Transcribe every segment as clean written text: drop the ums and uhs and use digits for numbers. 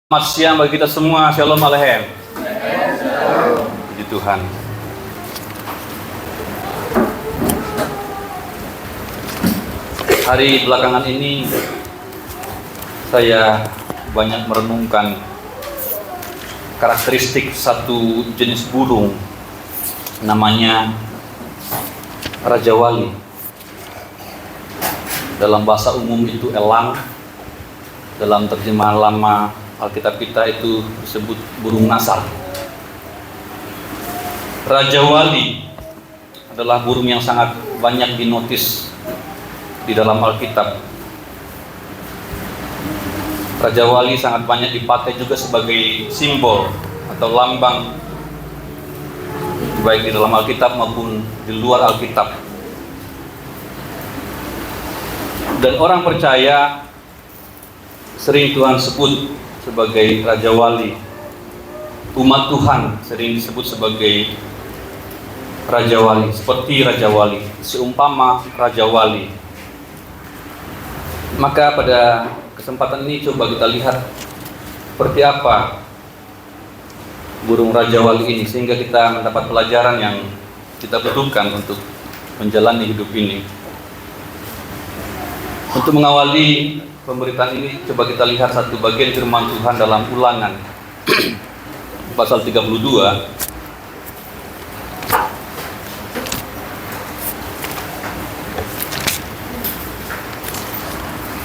Selamat siang bagi kita semua. Shalom Alehem. Puji Tuhan. Hari belakangan ini saya banyak merenungkan karakteristik satu jenis burung, namanya Raja Wali. Dalam bahasa umum itu elang, dalam terjemahan lama Alkitab kita itu disebut burung nasar. Raja Wali adalah burung yang sangat banyak dinotis di dalam Alkitab. Raja Wali sangat banyak dipakai juga sebagai simbol atau lambang, baik di dalam Alkitab maupun di luar Alkitab. Dan orang percaya sering Tuhan sebut sebagai Raja Wali. Umat Tuhan sering disebut sebagai Raja Wali, seperti Raja Wali, seumpama Raja Wali. Maka pada kesempatan ini coba kita lihat seperti apa burung Raja Wali ini, sehingga kita mendapat pelajaran yang kita butuhkan untuk menjalani hidup ini. Untuk mengawali pemberitaan ini, coba kita lihat satu bagian firman Tuhan dalam Ulangan pasal 32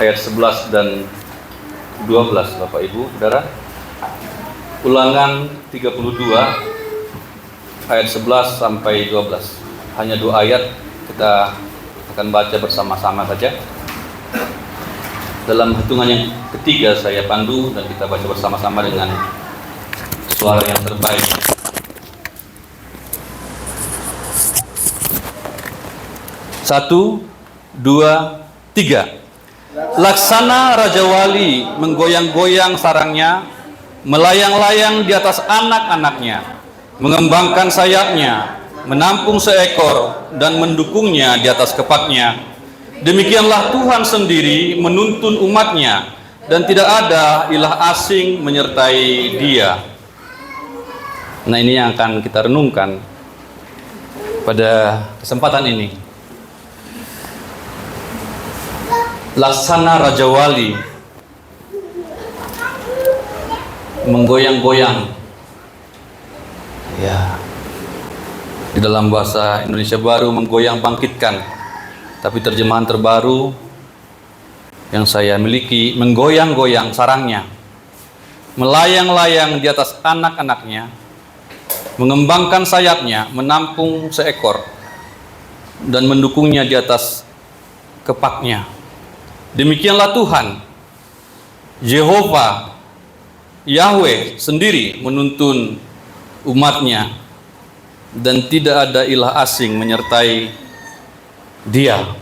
ayat 11 dan 12, Bapak Ibu, Saudara. Ulangan 32 ayat 11 sampai 12. Hanya 2 ayat, kita akan baca bersama-sama saja. Dalam hitungan yang ketiga saya pandu dan kita baca bersama-sama dengan suara yang terbaik. Satu, dua, tiga. Laksana Raja Wali menggoyang-goyang sarangnya, melayang-layang di atas anak-anaknya, mengembangkan sayapnya, menampung seekor dan mendukungnya di atas kepaknya. Demikianlah Tuhan sendiri menuntun umatnya, dan tidak ada ilah asing menyertai dia. Nah, ini yang akan kita renungkan pada kesempatan ini. Laksana Raja Wali menggoyang-goyang. Ya, di dalam bahasa Indonesia Baru menggoyang bangkitkan. Tapi terjemahan terbaru yang saya miliki, menggoyang-goyang sarangnya, melayang-layang di atas anak-anaknya, mengembangkan sayapnya, menampung seekor, dan mendukungnya di atas kepaknya. Demikianlah Tuhan, Yehova, Yahweh sendiri menuntun umatnya, dan tidak ada ilah asing menyertai dia.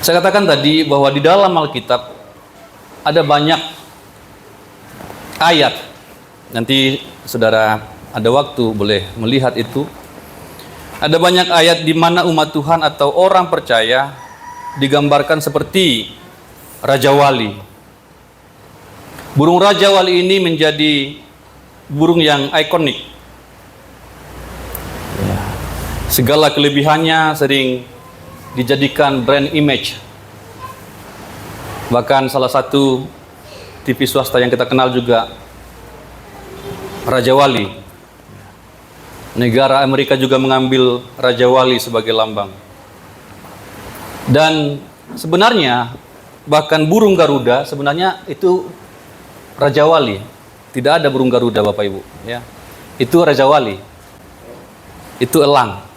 Saya katakan tadi bahwa di dalam Alkitab ada banyak ayat. Nanti saudara ada waktu boleh melihat itu. Ada banyak ayat di mana umat Tuhan atau orang percaya digambarkan seperti Raja Wali. Burung Raja Wali ini menjadi burung yang ikonik. Segala kelebihannya sering dijadikan brand image. Bahkan salah satu TV swasta yang kita kenal juga Raja Wali. Negara Amerika juga mengambil Raja Wali sebagai lambang. Dan sebenarnya bahkan burung Garuda sebenarnya itu Raja Wali. Tidak ada burung Garuda, Bapak Ibu, ya. Itu Raja Wali. Itu elang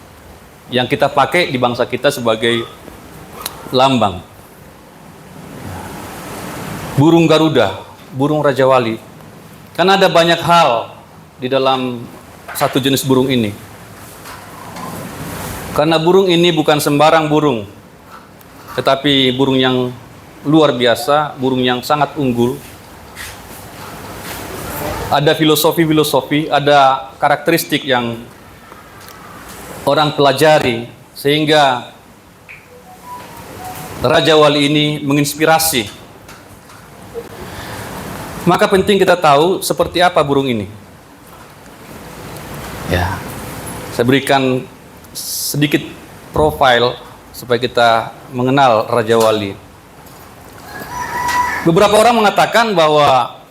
yang kita pakai di bangsa kita sebagai lambang. Burung Garuda, burung Raja Wali. Karena ada banyak hal di dalam satu jenis burung ini. Karena burung ini bukan sembarang burung, tetapi burung yang luar biasa, burung yang sangat unggul. Ada filosofi-filosofi, ada karakteristik yang orang pelajari, sehingga Raja Wali ini menginspirasi Maka penting kita tahu seperti apa burung ini. Ya, saya berikan sedikit profil supaya kita mengenal Raja Wali. Beberapa orang mengatakan bahwa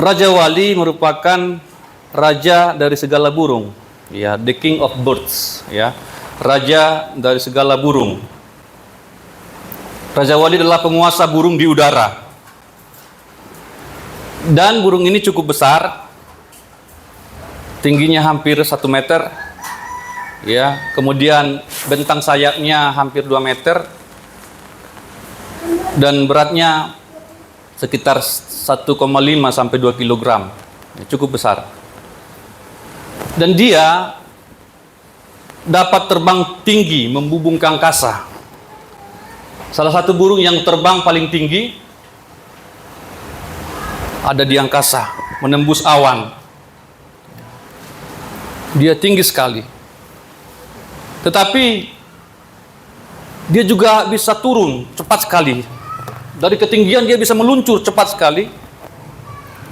Raja Wali merupakan raja dari segala burung, ya, the king of birds, ya, raja dari segala burung. Raja Wali adalah penguasa burung di udara. Dan burung ini cukup besar, tingginya hampir 1 meter, ya. Kemudian bentang sayapnya hampir 2 meter, dan beratnya sekitar 1,5 sampai 2 kilogram, ya, cukup besar. Dan dia dapat terbang tinggi, membubung ke angkasa. Salah satu burung yang terbang paling tinggi ada di angkasa, menembus awan. Dia tinggi sekali. Tetapi dia juga bisa turun cepat sekali. Dari ketinggian dia bisa meluncur cepat sekali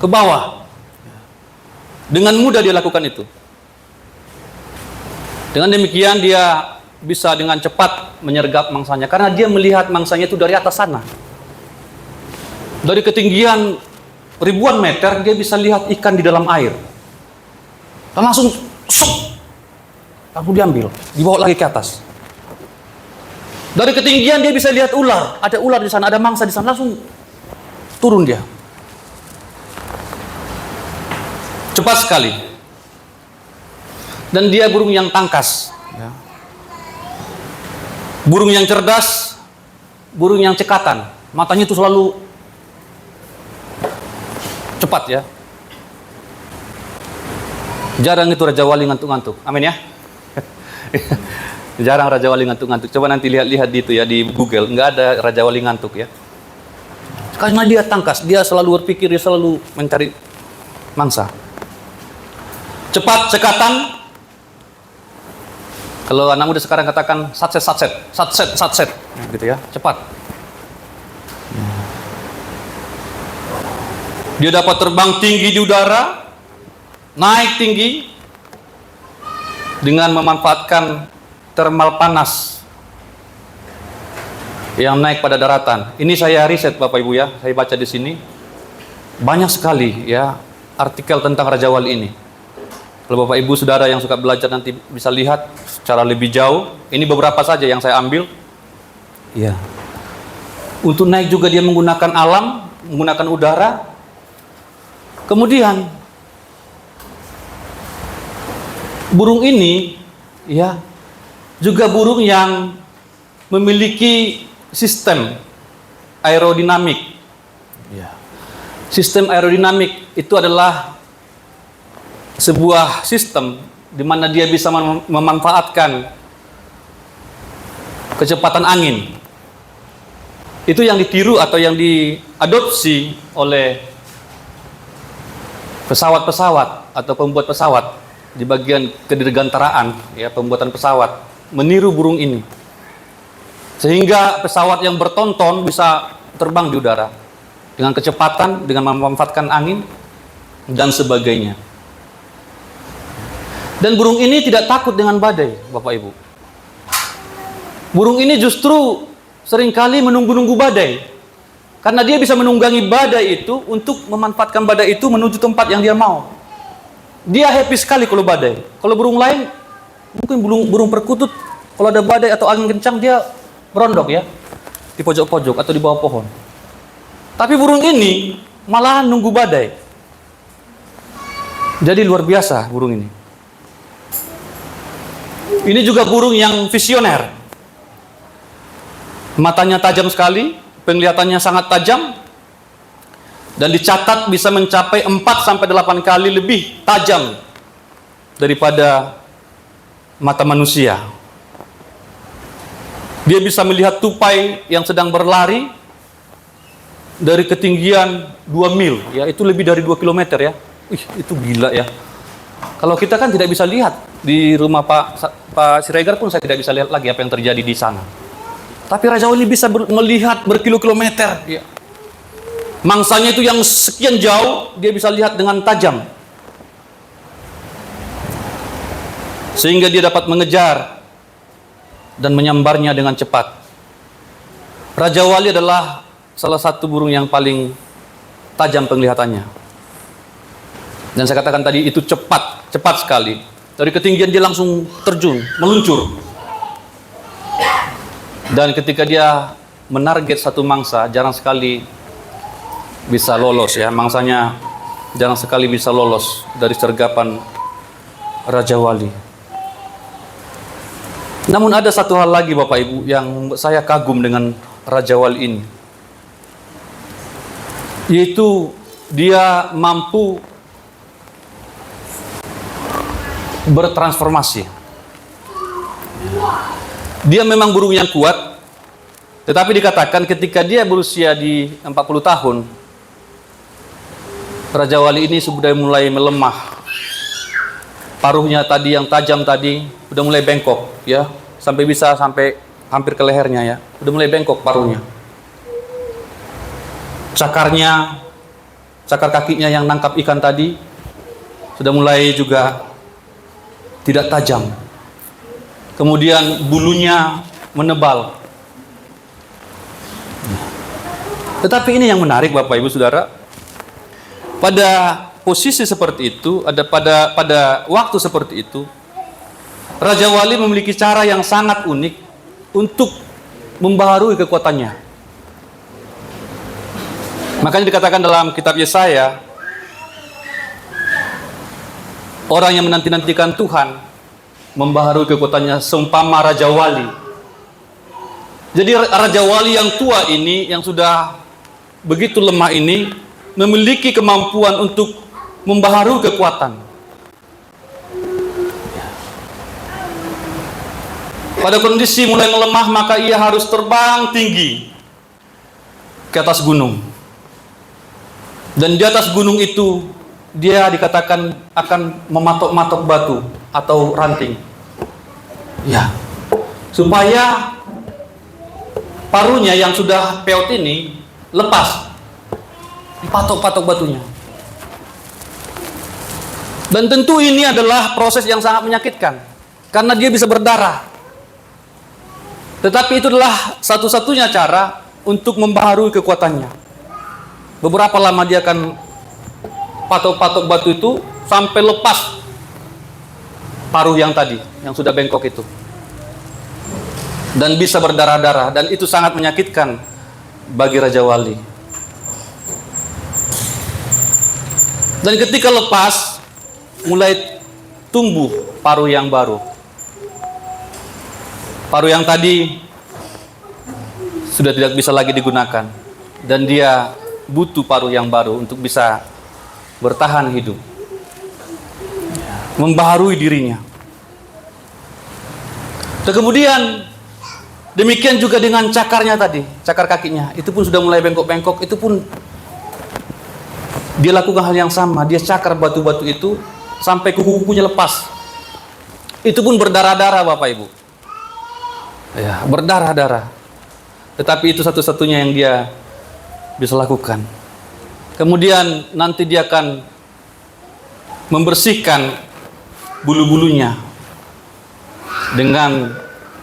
ke bawah. Dengan mudah dia lakukan itu. Dengan demikian dia bisa dengan cepat menyergap mangsanya, karena dia melihat mangsanya itu dari atas sana. Dari ketinggian ribuan meter dia bisa lihat ikan di dalam air. Dan langsung lalu diambil, dibawa lagi ke atas. Dari ketinggian dia bisa lihat ular, ada ular di sana, ada mangsa di sana, langsung turun dia. Cepat sekali. Dan dia burung yang tangkas, ya. Burung yang cerdas, burung yang cekatan. Matanya itu selalu cepat, ya. Jarang itu Raja Wali ngantuk-ngantuk. Amin, ya. Jarang Raja Wali ngantuk-ngantuk. Coba nanti lihat di itu, ya, di Google, nggak ada Raja Wali ngantuk, ya. Karena dia tangkas, dia selalu berpikir, dia selalu mencari mangsa. Cepat, cekatan. Kalau anak muda sekarang katakan satset, gitu, ya, cepat. Dia dapat terbang tinggi di udara, naik tinggi dengan memanfaatkan termal panas yang naik pada daratan. Ini saya riset, Bapak Ibu, ya, saya baca di sini banyak sekali, ya, artikel tentang Raja Wali ini. Kalau Bapak Ibu Saudara yang suka belajar nanti bisa lihat secara lebih jauh. Ini beberapa saja yang saya ambil. Ya. Untuk naik juga dia menggunakan alam, menggunakan udara. Kemudian burung ini, ya, juga burung yang memiliki sistem aerodinamik. Ya. Sistem aerodinamik itu adalah sebuah sistem di mana dia bisa memanfaatkan kecepatan angin. Itu yang ditiru atau yang diadopsi oleh pesawat-pesawat atau pembuat pesawat di bagian kedirgantaraan, ya, pembuatan pesawat meniru burung ini, sehingga pesawat yang bertonton bisa terbang di udara dengan kecepatan, dengan memanfaatkan angin dan sebagainya. Dan burung ini tidak takut dengan badai, Bapak Ibu. Burung ini justru seringkali menunggu-nunggu badai, karena dia bisa menunggangi badai itu untuk memanfaatkan badai itu menuju tempat yang dia mau. Dia happy sekali kalau badai. Kalau burung lain, mungkin burung perkutut, kalau ada badai atau angin kencang, dia berondok, ya, di pojok-pojok atau di bawah pohon. Tapi burung ini malah nunggu badai. Jadi luar biasa burung ini. Ini juga burung yang visioner. Matanya tajam sekali, penglihatannya sangat tajam, dan dicatat bisa mencapai 4-8 kali lebih tajam daripada mata manusia. Dia bisa melihat tupai yang sedang berlari dari ketinggian 2 mil, ya, itu lebih dari 2 kilometer, ya. Itu gila, ya. Kalau kita kan tidak bisa lihat di rumah Pak Siregar pun saya tidak bisa lihat lagi apa yang terjadi di sana. Tapi Raja Wali bisa melihat berkilo-kilometer, ya. Mangsanya itu yang sekian jauh, dia bisa lihat dengan tajam. Sehingga dia dapat mengejar dan menyambarnya dengan cepat. Raja Wali adalah salah satu burung yang paling tajam penglihatannya. Dan saya katakan tadi itu cepat sekali. Dari ketinggian dia langsung terjun, meluncur. Dan ketika dia menarget satu mangsa, jarang sekali bisa lolos ya. Mangsanya jarang sekali bisa lolos dari sergapan Raja Wali. Namun ada satu hal lagi Bapak Ibu yang membuat saya kagum dengan Raja Wali ini, yaitu dia mampu bertransformasi. Dia memang burung yang kuat, tetapi dikatakan ketika dia berusia di 40 tahun, Raja Wali ini sudah mulai melemah. Paruhnya tadi yang tajam tadi sudah mulai bengkok ya, sampai hampir ke lehernya ya. Sudah mulai bengkok paruhnya. Cakar kakinya yang nangkap ikan tadi sudah mulai juga tidak tajam. Kemudian bulunya menebal. Tetapi ini yang menarik Bapak Ibu Saudara. Pada posisi seperti itu, pada waktu seperti itu, Raja Wali memiliki cara yang sangat unik untuk membaharui kekuatannya. Makanya dikatakan dalam kitab Yesaya, orang yang menanti-nantikan Tuhan membaharui kekuatannya seumpama Raja Wali. Jadi Raja Wali yang tua ini, yang sudah begitu lemah ini, memiliki kemampuan untuk membaharui kekuatan. Pada kondisi mulai melemah, maka ia harus terbang tinggi ke atas gunung. Dan di atas gunung itu, dia dikatakan akan mematok-matok batu atau ranting. Ya, supaya paruhnya yang sudah peot ini lepas. Dipatok-patok batunya. Dan tentu ini adalah proses yang sangat menyakitkan, karena dia bisa berdarah. Tetapi itu adalah satu-satunya cara untuk membaharui kekuatannya. Beberapa lama dia akan patok-patok batu itu sampai lepas paruh yang tadi, yang sudah bengkok itu. Dan bisa berdarah-darah, dan itu sangat menyakitkan bagi Raja Wali. Dan ketika lepas, mulai tumbuh paruh yang baru. Paruh yang tadi sudah tidak bisa lagi digunakan. Dan dia butuh paruh yang baru untuk bisa bertahan hidup. Membaharui dirinya. Dan kemudian, demikian juga dengan cakarnya tadi, cakar kakinya. Itu pun sudah mulai bengkok-bengkok, itu pun dia lakukan hal yang sama. Dia cakar batu-batu itu sampai kuku-kukunya lepas. Itu pun berdarah-darah Bapak Ibu. Ya, berdarah-darah. Tetapi itu satu-satunya yang dia bisa lakukan. Kemudian nanti dia akan membersihkan bulu-bulunya dengan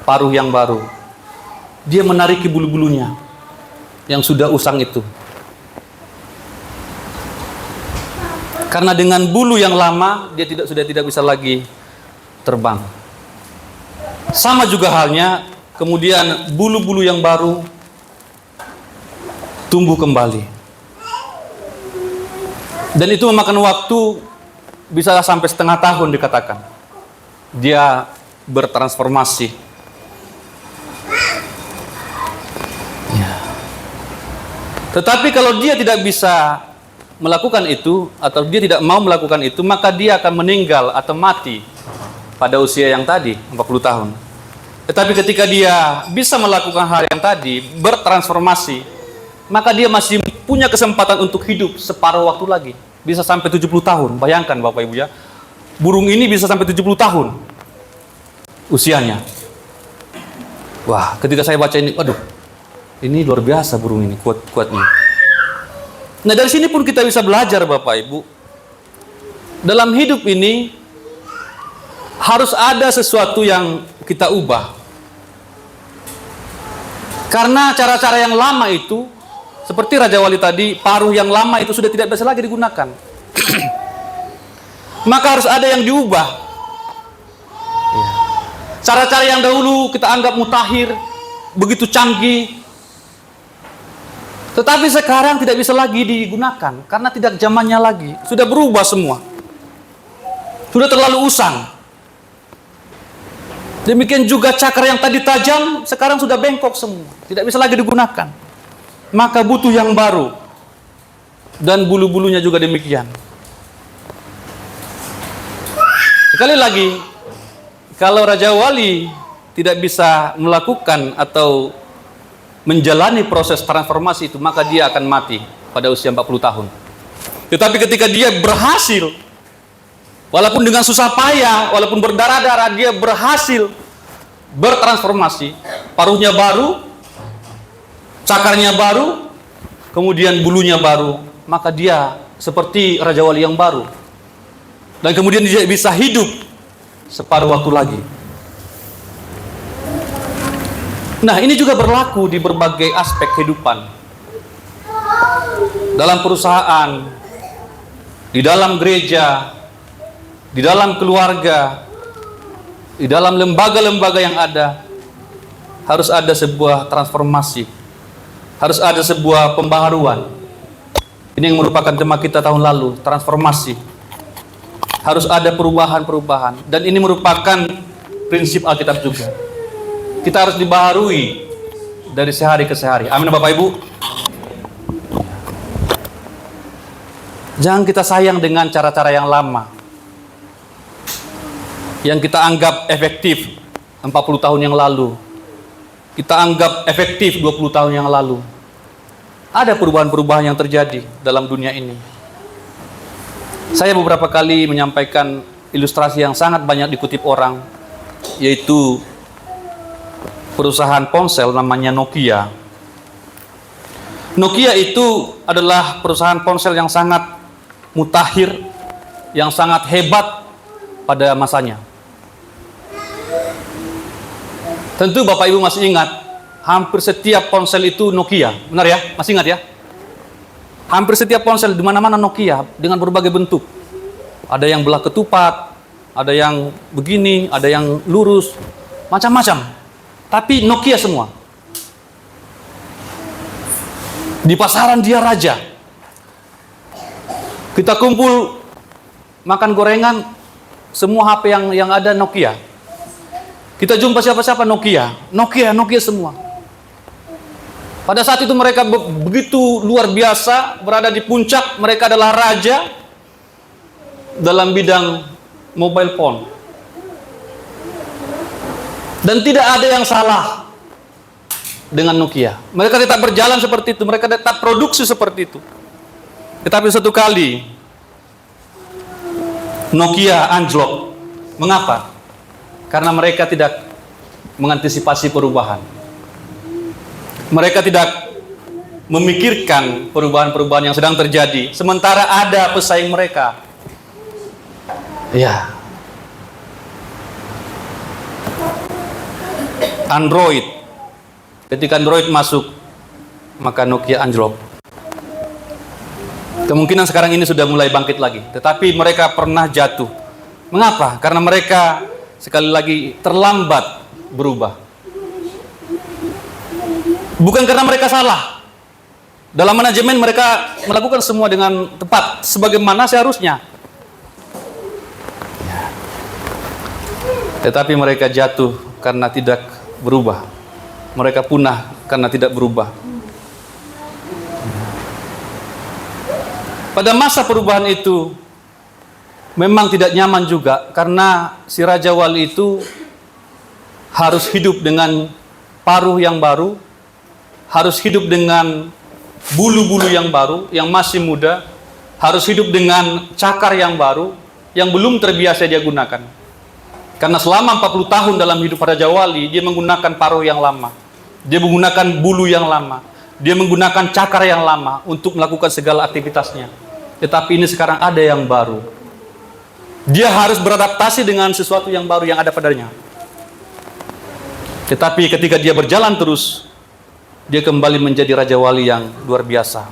paruh yang baru. Dia menariki bulu-bulunya yang sudah usang itu. Karena dengan bulu yang lama, dia sudah tidak bisa lagi terbang. Sama juga halnya, kemudian bulu-bulu yang baru tumbuh kembali. Dan itu memakan waktu bisa sampai setengah tahun dikatakan. Dia bertransformasi. Ya. Tetapi kalau dia tidak bisa melakukan itu, atau dia tidak mau melakukan itu, maka dia akan meninggal atau mati pada usia yang tadi, 40 tahun. Tetapi ketika dia bisa melakukan hal yang tadi, bertransformasi, maka dia masih punya kesempatan untuk hidup separuh waktu lagi. Bisa sampai 70 tahun. Bayangkan Bapak Ibu ya, burung ini bisa sampai 70 tahun usianya. Wah, ketika saya baca ini, aduh, ini luar biasa burung ini, kuat-kuatnya. Nah, dari sini pun kita bisa belajar Bapak Ibu. Dalam hidup ini harus ada sesuatu yang kita ubah. Karena cara-cara yang lama itu, seperti Raja Wali tadi, paruh yang lama itu sudah tidak bisa lagi digunakan. Maka harus ada yang diubah. Cara-cara yang dahulu kita anggap mutakhir, begitu canggih, tetapi sekarang tidak bisa lagi digunakan karena tidak zamannya lagi. Sudah berubah semua. Sudah terlalu usang. Demikian juga cakar yang tadi tajam sekarang sudah bengkok semua. Tidak bisa lagi digunakan. Maka butuh yang baru. Dan bulu-bulunya juga demikian. Sekali lagi, kalau Raja Wali tidak bisa melakukan atau menjalani proses transformasi itu, maka dia akan mati pada usia 40 tahun. Tetapi ketika dia berhasil, walaupun dengan susah payah, walaupun berdarah-darah, dia berhasil bertransformasi. Paruhnya baru, cakarnya baru, kemudian bulunya baru. Maka dia seperti Raja Wali yang baru. Dan kemudian dia bisa hidup separuh waktu lagi. Nah, ini juga berlaku di berbagai aspek kehidupan. Dalam perusahaan, di dalam gereja, di dalam keluarga, di dalam lembaga-lembaga yang ada, harus ada sebuah transformasi. Harus ada sebuah pembaharuan. Ini yang merupakan tema kita tahun lalu, transformasi. Harus ada perubahan-perubahan. Dan ini merupakan prinsip Alkitab juga. Kita harus dibaharui dari sehari ke sehari. Amin Bapak Ibu. Jangan kita sayang dengan cara-cara yang lama, yang kita anggap efektif 40 tahun yang lalu, kita anggap efektif 20 tahun yang lalu. Ada perubahan-perubahan yang terjadi dalam dunia ini. Saya beberapa kali menyampaikan ilustrasi yang sangat banyak dikutip orang, yaitu perusahaan ponsel namanya Nokia. Nokia itu adalah perusahaan ponsel yang sangat mutakhir, yang sangat hebat pada masanya. Tentu Bapak Ibu masih ingat, hampir setiap ponsel itu Nokia. Benar ya? Masih ingat ya? Hampir setiap ponsel di mana-mana Nokia dengan berbagai bentuk. Ada yang belah ketupat, ada yang begini, ada yang lurus, macam-macam. Tapi Nokia semua. Di pasaran dia raja. Kita kumpul makan gorengan, semua HP yang ada Nokia. Kita jumpa siapa-siapa Nokia. Nokia semua. Pada saat itu mereka begitu luar biasa, berada di puncak, mereka adalah raja dalam bidang mobile phone. Dan tidak ada yang salah dengan Nokia. Mereka tetap berjalan seperti itu, mereka tetap produksi seperti itu. Tetapi satu kali Nokia anjlok. Mengapa? Karena mereka tidak mengantisipasi perubahan. Mereka tidak memikirkan perubahan-perubahan yang sedang terjadi, sementara ada pesaing mereka. Ya. Android. Ketika Android masuk, maka Nokia anjlok. Kemungkinan sekarang ini sudah mulai bangkit lagi, tetapi mereka pernah jatuh. Mengapa? Karena mereka sekali lagi terlambat berubah. Bukan karena mereka salah. Dalam manajemen mereka melakukan semua dengan tepat, sebagaimana seharusnya. Tetapi mereka jatuh karena tidak berubah. Mereka punah karena tidak berubah. Pada masa perubahan itu memang tidak nyaman juga, karena si Raja Wali itu harus hidup dengan paruh yang baru, harus hidup dengan bulu-bulu yang baru, yang masih muda, harus hidup dengan cakar yang baru, yang belum terbiasa dia gunakan. Karena selama 40 tahun dalam hidup Raja Wali, dia menggunakan paruh yang lama. Dia menggunakan bulu yang lama. Dia menggunakan cakar yang lama untuk melakukan segala aktivitasnya. Tetapi ini sekarang ada yang baru. Dia harus beradaptasi dengan sesuatu yang baru yang ada padanya. Tetapi ketika dia berjalan terus, dia kembali menjadi Raja Wali yang luar biasa.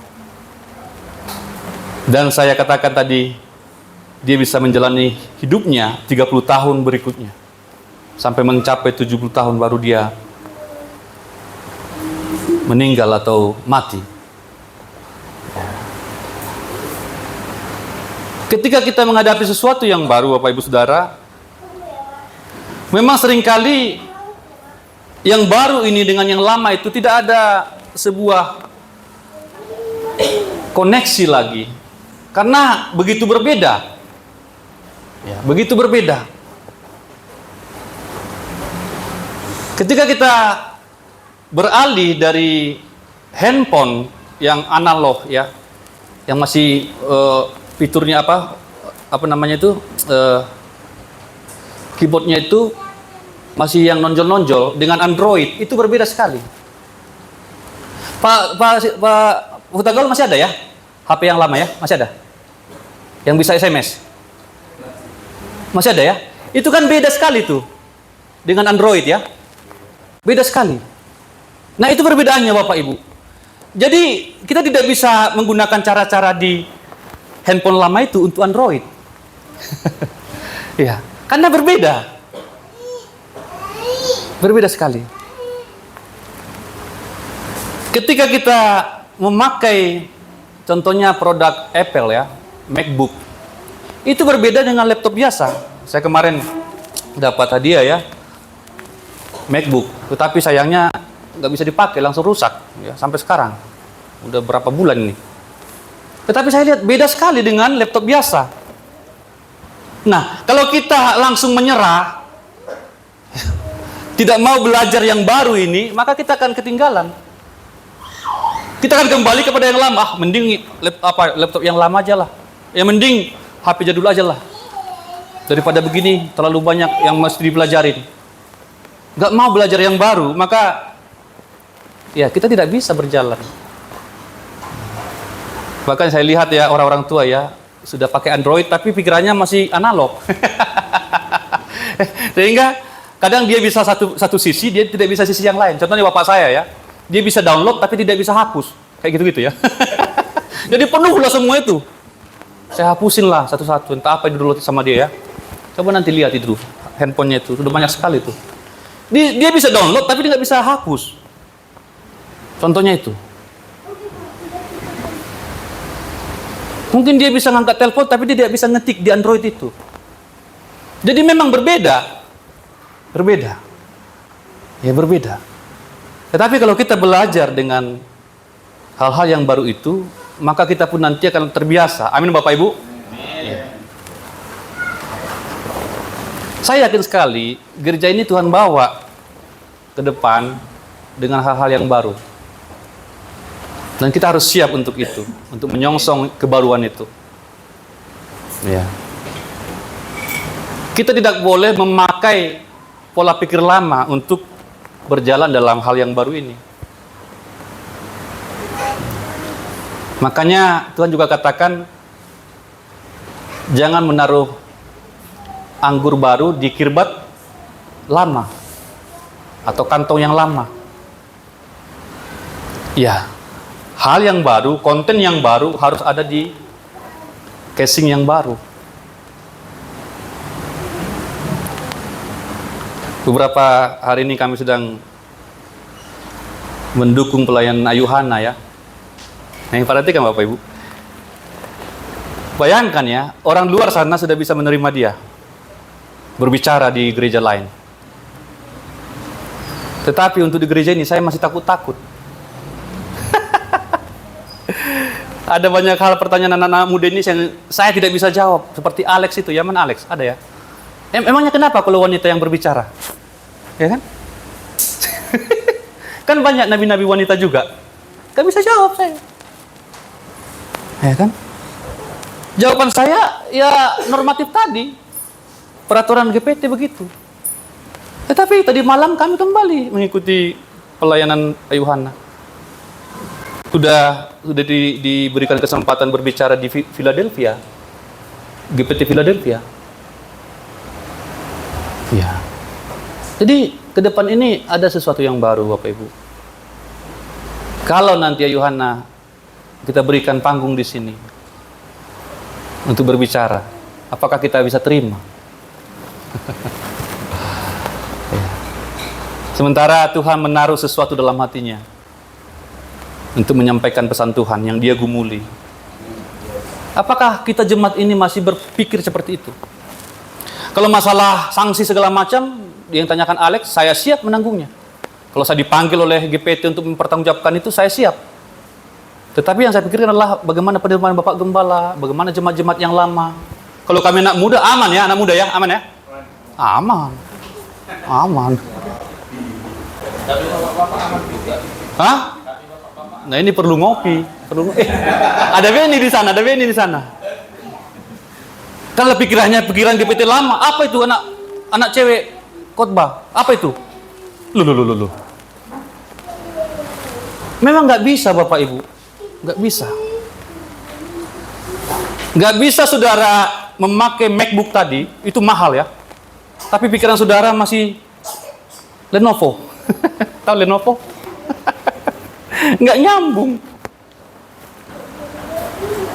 Dan saya katakan tadi, dia bisa menjalani hidupnya 30 tahun berikutnya. Sampai mencapai 70 tahun baru dia meninggal atau mati. Ketika kita menghadapi sesuatu yang baru, Bapak Ibu Saudara, memang seringkali yang baru ini dengan yang lama itu tidak ada sebuah koneksi lagi. Karena begitu berbeda. Ya, begitu berbeda. Ketika kita beralih dari handphone yang analog ya, yang masih fiturnya apa namanya itu, keyboardnya itu masih yang nonjol-nonjol, dengan Android itu berbeda sekali. Pak Hutagal masih ada ya? HP yang lama ya? Masih ada? Yang bisa SMS? Masih ada ya? Itu kan beda sekali tuh dengan Android ya. Beda sekali. Nah, itu perbedaannya Bapak Ibu. Jadi kita tidak bisa menggunakan cara-cara di handphone lama itu untuk Android. Ya, karena berbeda. Berbeda sekali. Ketika kita memakai contohnya produk Apple ya, MacBook, itu berbeda dengan laptop biasa. Saya kemarin dapat hadiah ya, MacBook, tetapi sayangnya nggak bisa dipakai, langsung rusak ya, sampai sekarang udah berapa bulan ini. Tetapi saya lihat beda sekali dengan laptop biasa. Nah, kalau kita langsung menyerah, tidak mau belajar yang baru ini, maka kita akan ketinggalan. Kita akan kembali kepada yang lama. Mending laptop yang lama aja lah. Ya mending HP jadul aja lah. Daripada begini terlalu banyak yang mesti dipelajarin. Nggak mau belajar yang baru, maka ya kita tidak bisa berjalan. Bahkan saya lihat ya orang-orang tua ya sudah pakai Android tapi pikirannya masih analog. Sehingga kadang dia bisa satu sisi, dia tidak bisa sisi yang lain. Contohnya bapak saya ya, dia bisa download tapi tidak bisa hapus, kayak gitu-gitu ya. Jadi penuh lah semua itu. Saya hapusin lah satu-satu, entah apa yang di-download sama dia ya. Coba nanti lihat itu handphonenya itu, sudah banyak sekali itu. Dia bisa download tapi dia nggak bisa hapus. Contohnya itu. Mungkin dia bisa ngangkat telepon tapi dia tidak bisa ngetik di Android itu. Jadi memang berbeda. Berbeda. Ya berbeda. Tetapi kalau kita belajar dengan hal-hal yang baru itu, maka kita pun nanti akan terbiasa. Amin Bapak Ibu. Ya. Saya yakin sekali gereja ini Tuhan bawa ke depan dengan hal-hal yang baru. Dan kita harus siap untuk itu, untuk menyongsong kebaruan itu. Ya. Kita tidak boleh memakai pola pikir lama untuk berjalan dalam hal yang baru ini. Makanya Tuhan juga katakan, jangan menaruh anggur baru di kirbat lama atau kantong yang lama. Ya, hal yang baru, konten yang baru harus ada di casing yang baru. Beberapa hari ini kami sedang mendukung pelayanan Ayuhana ya. Nah, perhatikan Bapak Ibu. Bayangkan ya, orang luar sana sudah bisa menerima dia berbicara di gereja lain. Tetapi untuk di gereja ini saya masih takut-takut. Ada banyak hal pertanyaan anak-anak muda ini yang saya tidak bisa jawab. Seperti Alex itu, ya mana Alex? Ada ya? Emangnya kenapa kalau wanita yang berbicara? Ya kan? Kan banyak nabi-nabi wanita juga. Gak bisa jawab saya. Ya kan? Jawaban saya ya normatif tadi. Peraturan GPT begitu. Tetapi tadi malam kami kembali mengikuti pelayanan Ayuhana. sudah diberikan kesempatan berbicara di Philadelphia, GPT Philadelphia. Ya. Jadi ke depan ini ada sesuatu yang baru, Bapak Ibu. Kalau nanti Yohana kita berikan panggung di sini untuk berbicara, apakah kita bisa terima? Ya. Sementara Tuhan menaruh sesuatu dalam hatinya untuk menyampaikan pesan Tuhan yang dia gumuli. Apakah kita jemaat ini masih berpikir seperti itu? Kalau masalah sanksi segala macam, yang tanyakan Alex, saya siap menanggungnya. Kalau saya dipanggil oleh GPT untuk mempertanggungjawabkan itu, saya siap. Tetapi yang saya pikirkan adalah bagaimana penerimaan Bapak Gembala, bagaimana jemaat-jemaat yang lama. Kalau kami anak muda, aman ya, anak muda ya, aman ya? Aman. Aman. Hah? Nah ini perlu ngopi, ada Benny di sana, ada Benny di sana. Kalau pikiran GPT lama, apa itu anak cewek khotbah? Apa itu? Lu. Memang nggak bisa Bapak Ibu, nggak bisa. Nggak bisa saudara memakai MacBook tadi, itu mahal ya. Tapi pikiran saudara masih Lenovo. Tahu Lenovo? Nggak nyambung.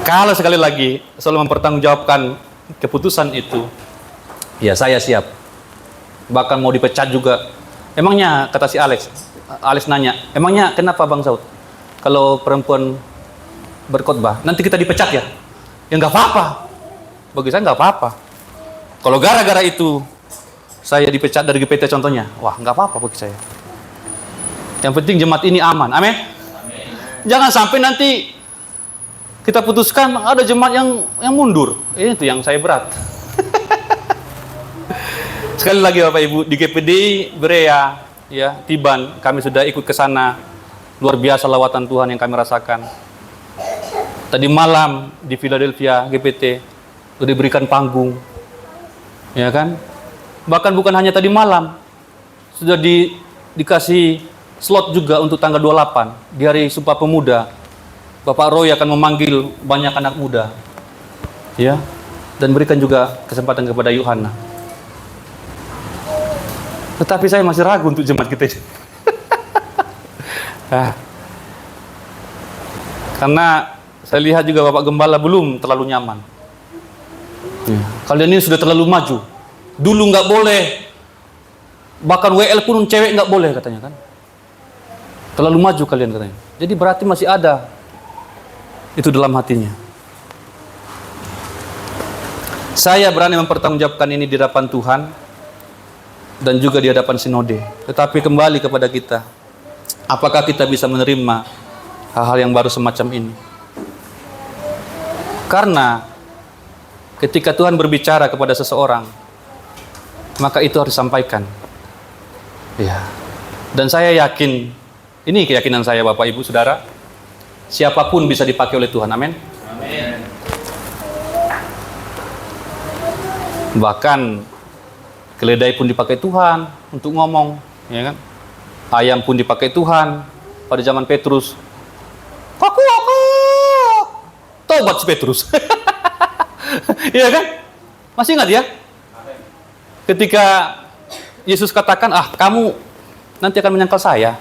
Kalau sekali lagi selalu mempertanggungjawabkan keputusan itu, ya saya siap. Bahkan mau dipecat juga. Emangnya, kata si Alex nanya, emangnya kenapa Bang Saud kalau perempuan berkhotbah nanti kita dipecat ya? Ya nggak apa-apa. Bagi saya nggak apa-apa. Kalau gara-gara itu saya dipecat dari GPT contohnya, wah nggak apa-apa bagi saya. Yang penting jemaat ini aman. Amin. Jangan sampai nanti kita putuskan ada jemaat yang mundur. Itu yang saya berat. Sekali lagi Bapak Ibu, di GPD Berea, ya, Tiban, kami sudah ikut ke sana. Luar biasa lawatan Tuhan yang kami rasakan. Tadi malam di Philadelphia GPT sudah diberikan panggung. Ya kan? Bahkan bukan hanya tadi malam, sudah dikasih slot juga untuk tanggal 28 di hari Sumpah Pemuda. Bapak Roy akan memanggil banyak anak muda, ya, dan berikan juga kesempatan kepada Yohana. Tetapi saya masih ragu untuk jemaat kita. Karena saya lihat juga Bapak Gembala belum terlalu nyaman. Kalian ini sudah terlalu maju. Dulu nggak boleh, bahkan WL pun cewek nggak boleh katanya kan. Terlalu maju kalian katanya. Jadi berarti masih ada itu dalam hatinya. Saya berani mempertanggungjawabkan ini di hadapan Tuhan dan juga di hadapan sinode. Tetapi kembali kepada kita, apakah kita bisa menerima hal-hal yang baru semacam ini? Karena ketika Tuhan berbicara kepada seseorang, maka itu harus disampaikan. Ya. Dan saya yakin, ini keyakinan saya Bapak Ibu Saudara, siapapun bisa dipakai oleh Tuhan. Amin. Amin. Bahkan keledai pun dipakai Tuhan untuk ngomong, ya kan? Ayam pun dipakai Tuhan pada zaman Petrus. Aku. Tobat si Petrus. Iya kan? Masih ingat ya? Ketika Yesus katakan, kamu nanti akan menyangkal saya.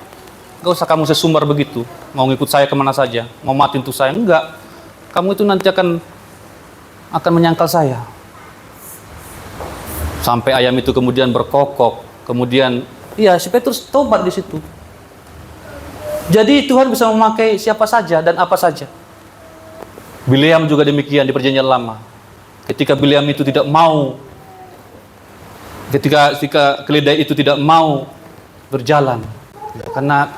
Gak usah kamu sesumbar begitu, mau ngikut saya kemana saja, mau mati untuk saya, enggak. Kamu itu nanti akan menyangkal saya. Sampai ayam itu kemudian berkokok, kemudian, iya si Petrus tobat di situ. Jadi Tuhan bisa memakai siapa saja dan apa saja. Bileam juga demikian di Perjanjian Lama. Ketika Bileam itu tidak mau, ketika keledai itu tidak mau berjalan, karena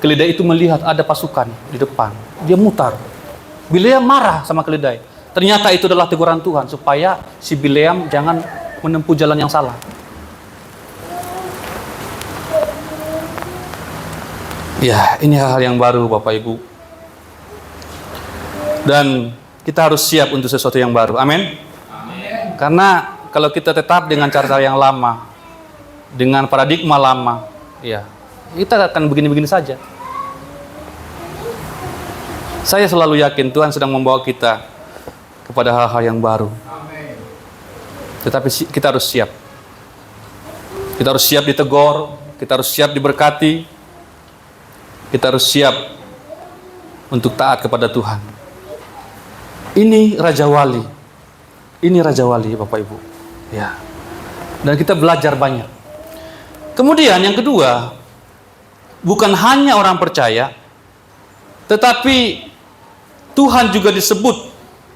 keledai itu melihat ada pasukan di depan, dia mutar. Bileam marah sama keledai. Ternyata itu adalah teguran Tuhan supaya si Bileam jangan menempuh jalan yang salah. Ya, ini hal-hal yang baru Bapak Ibu. Dan kita harus siap untuk sesuatu yang baru. Amin. Karena kalau kita tetap dengan cara yang lama, dengan paradigma lama, ya, kita akan begini-begini saja. Saya selalu yakin Tuhan sedang membawa kita kepada hal-hal yang baru. Tetapi kita harus siap. Kita harus siap ditegur, kita harus siap diberkati, kita harus siap untuk taat kepada Tuhan. Ini Raja Wali. Ini Raja Wali, Bapak Ibu. Ya. Dan kita belajar banyak. Kemudian yang kedua, bukan hanya orang percaya, tetapi Tuhan juga disebut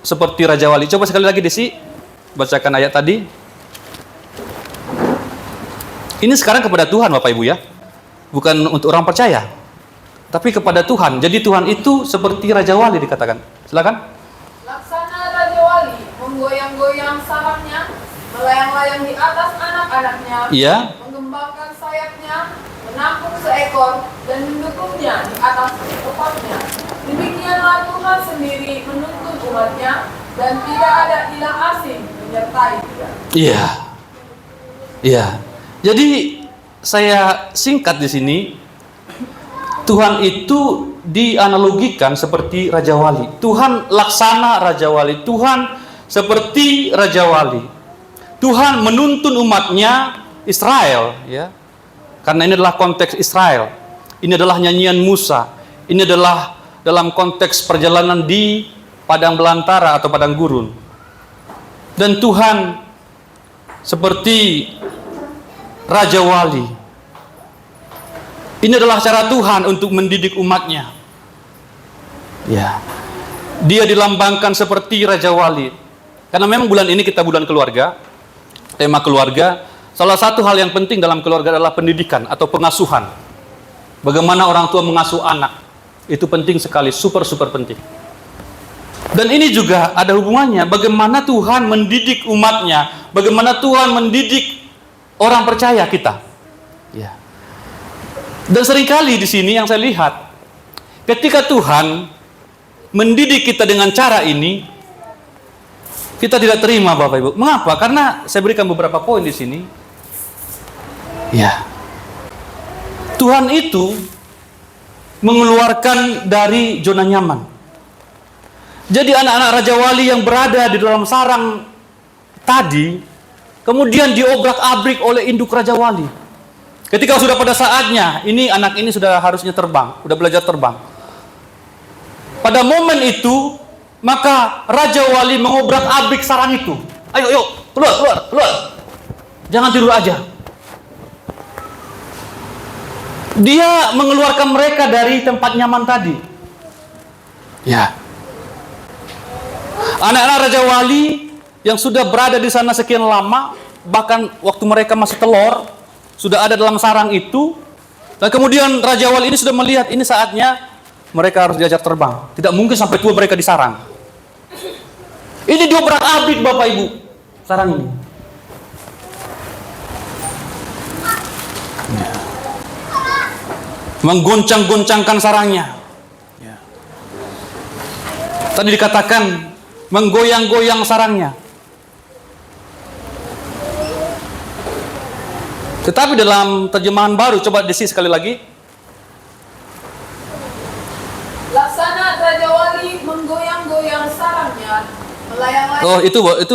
seperti Raja Wali. Coba sekali lagi Desi, bacakan ayat tadi. Ini sekarang kepada Tuhan Bapak Ibu ya. Bukan untuk orang percaya, tapi kepada Tuhan. Jadi Tuhan itu seperti Raja Wali dikatakan. Silakan. Laksana Raja Wali menggoyang-goyang sarangnya, melayang-layang di atas anak-anaknya, Iya. mengembangkan sayapnya, menampung seekor dan mendukungnya di atas topaknya. Demikianlah Tuhan sendiri menuntun umatnya, dan tidak ada ilah asing menyertai dia. Iya. Iya. Jadi saya singkat di sini, Tuhan itu dianalogikan seperti Raja Wali. Tuhan laksana Raja Wali. Tuhan seperti Raja Wali. Tuhan menuntun umatnya Israel, ya. Karena ini adalah konteks Israel. Ini adalah nyanyian Musa. Ini adalah dalam konteks perjalanan di padang belantara atau padang gurun. Dan Tuhan seperti Raja Wali. Ini adalah cara Tuhan untuk mendidik umatnya. Ya. Dia dilambangkan seperti Raja Wali. Karena memang bulan ini kita bulan keluarga. Tema keluarga. Salah satu hal yang penting dalam keluarga adalah pendidikan atau pengasuhan. Bagaimana orang tua mengasuh anak. Itu penting sekali, super penting. Dan ini juga ada hubungannya. Bagaimana Tuhan mendidik umatnya. Bagaimana Tuhan mendidik orang percaya kita. Ya. Dan seringkali di sini yang saya lihat, ketika Tuhan mendidik kita dengan cara ini, kita tidak terima Bapak Ibu. Mengapa? Karena saya berikan beberapa poin di sini. Ya. Tuhan itu mengeluarkan dari zona nyaman. Jadi anak-anak Raja Wali yang berada di dalam sarang tadi, kemudian diobrak-abrik oleh induk Raja Wali. Ketika sudah pada saatnya, ini anak ini sudah harusnya terbang, sudah belajar terbang. Pada momen itu, maka Raja Wali mengobrak-abrik sarang itu. Ayo, keluar. Jangan tidur aja. Dia mengeluarkan mereka dari tempat nyaman tadi. Ya. Anak-anak Raja Wali yang sudah berada di sana sekian lama, bahkan waktu mereka masih telur, sudah ada dalam sarang itu. Dan kemudian Raja Wali ini sudah melihat ini saatnya mereka harus diajak terbang. Tidak mungkin sampai tua mereka di sarang. Ini diobrak-abrik Bapak Ibu, sarang ini. Ya. Menggoncang-goncangkan sarangnya. Ya. Tadi dikatakan menggoyang-goyang sarangnya. Tetapi dalam terjemahan baru, coba Desi sekali lagi. Laksana Raja Wali menggoyang-goyang sarangnya, melayang-layang. Oh, itu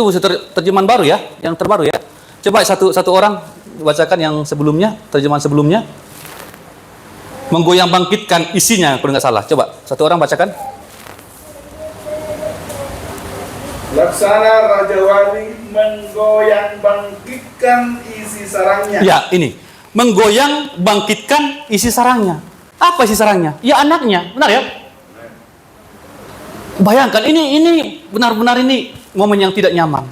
terjemahan baru ya, yang terbaru ya. Coba satu orang bacakan yang sebelumnya, terjemahan sebelumnya. Menggoyang bangkitkan isinya, kalau nggak salah. Coba satu orang bacakan. Laksana Raja Wali menggoyang bangkitkan isi sarangnya. Ya, ini. Menggoyang bangkitkan isi sarangnya. Apa isi sarangnya? Ya anaknya, benar ya? Bayangkan, ini benar-benar ini momen yang tidak nyaman.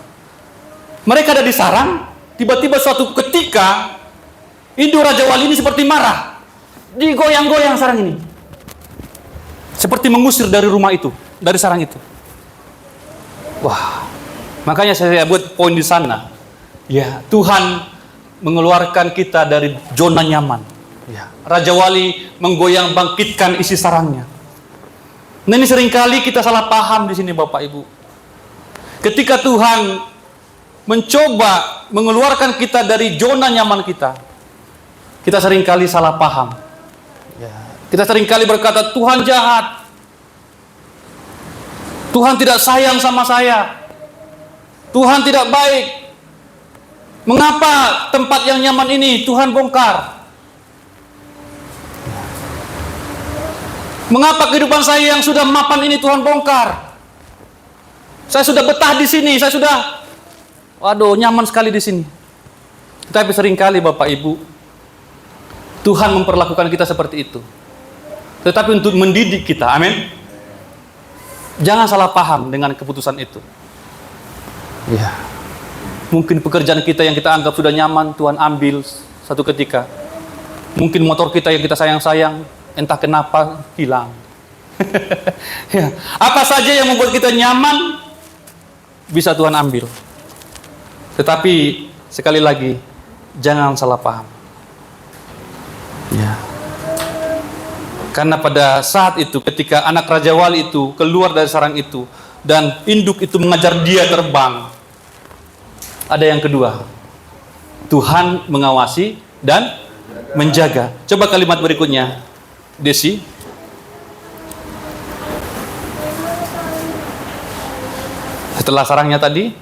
Mereka ada di sarang, tiba-tiba suatu ketika induk Raja Wali ini seperti marah. Digoyang-goyang sarang ini. Seperti mengusir dari rumah itu, dari sarang itu. Wah, makanya saya buat poin di sana. Ya, Tuhan mengeluarkan kita dari zona nyaman. Ya, Raja Wali menggoyang bangkitkan isi sarangnya. Nah, ini seringkali kita salah paham di sini Bapak Ibu. Ketika Tuhan mencoba mengeluarkan kita dari zona nyaman kita seringkali salah paham. Ya, kita seringkali berkata Tuhan jahat. Tuhan tidak sayang sama saya. Tuhan tidak baik. Mengapa tempat yang nyaman ini Tuhan bongkar? Mengapa kehidupan saya yang sudah mapan ini Tuhan bongkar? Saya sudah betah di sini, saya sudah, waduh, nyaman sekali di sini. Tapi seringkali Bapak Ibu, Tuhan memperlakukan kita seperti itu. Tetapi untuk mendidik kita, amin. Jangan salah paham dengan keputusan itu. Ya. Mungkin pekerjaan kita yang kita anggap sudah nyaman, Tuhan ambil satu ketika. Mungkin motor kita yang kita sayang-sayang, entah kenapa hilang. Ya. Apa saja yang membuat kita nyaman, bisa Tuhan ambil. Tetapi sekali lagi, jangan salah paham. Ya. Karena pada saat itu, ketika anak Raja Wali itu keluar dari sarang itu, dan induk itu mengajar dia terbang, ada yang kedua, Tuhan mengawasi dan menjaga. Coba kalimat berikutnya, Desi. Setelah sarangnya tadi,